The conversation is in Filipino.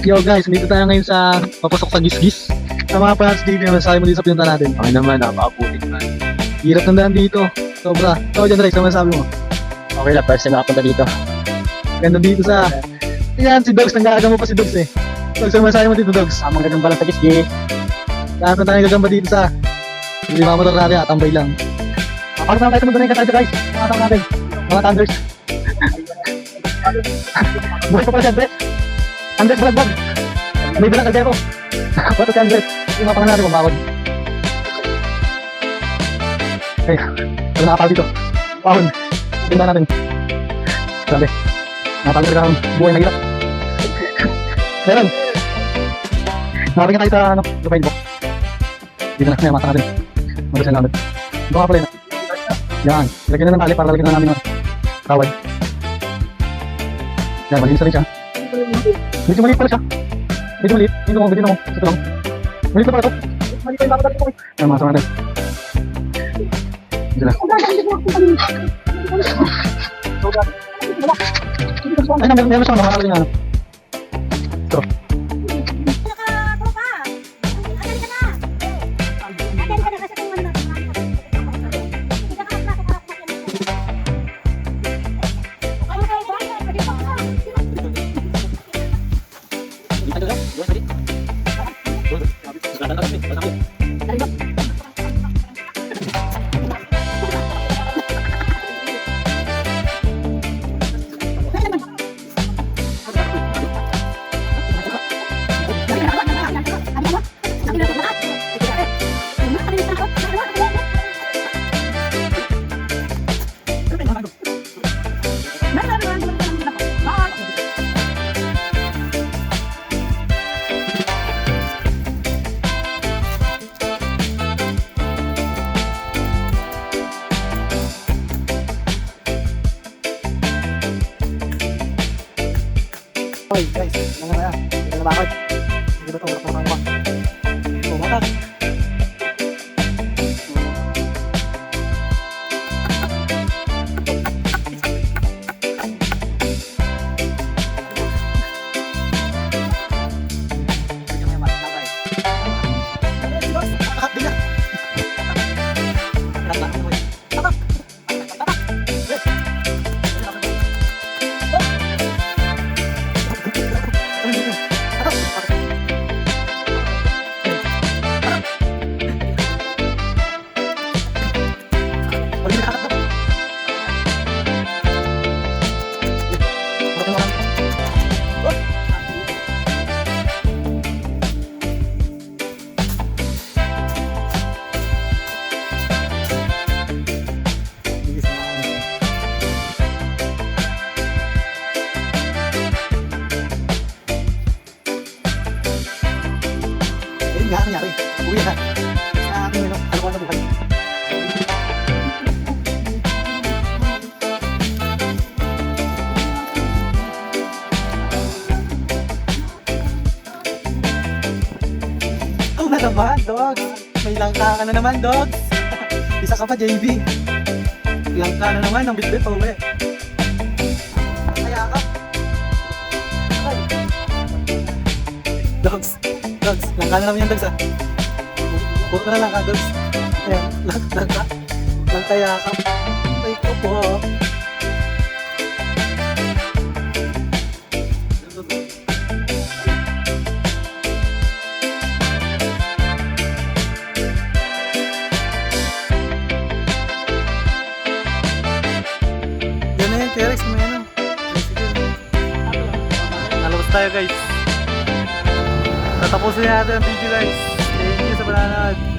Yo guys, dito tayo ngayon sa papasok sa Gisgis. Sa mga fans dito, masasabi mo dito sa pinunta natin. Okay naman, napakapulit man. Hirap ng daan dito. Sobra. Ikaw dyan, Rex, ano masasabi mo? Okay lang, first time nakapunta dito. Ganda dito sa... Yan, si Dogs, nanggagawa mo pa si Dogs eh. Dogs, ano masasabi mo dito, Dogs? Tamang ganun pala sa Gisgis. Lahat na tayo gagamba dito sa... Hindi mamotor natin, tambay lang. Paano tayo tumulong na yung katadyo guys? Mga tao natin. Mga Thunders. Buhay pa pala si Andres. Andres, balagbag. May bilang kaldero. Bato si Andres. Yung mga pangalan natin kumawad. Okay, ano nakapal dito? Pahon. Tingnan natin. Grabe. Nakapal talaga ang buhay na hirap. Meron. Nakapagin tayo sa ano, sa Facebook. Dito na, may mata natin. Mag-asal namin. Ito nga pala yun. Yan. Lagyan na ng tali para lalagyan na namin ng kawad. Yan, malinis na rin siya. Medyo maliit pala siya. Medyo maliit. Hindi mo, ito lang. Maliit na pala ito. Yan, masama natin. Dito na. Ay, meron siya. Makakalagyan na ano. Ito. Hoy guys, ano na yan? Hindi na bakit? Hindi ba itong rakang ba? Tumatak. Ayun nga, nangyari. Uwi na. Sa aking alukuhan na buhay. Oh, na naman, Dogs. May langka ka na naman, Dogs. Isa ka pa, JB. Langka na naman, ang bitbit pa uwi. Kaya ka. Dogs. Dogs, langka na naman yan, Dogs, ah. Buo na lang ka, Dogs. Ayan, langka. Langka yakap. Ay ko po. Yan na yan, T-Rex, may ano. Nalabas tayo, guys. Tatapusin natin ang video guys. Thank you sa pananood.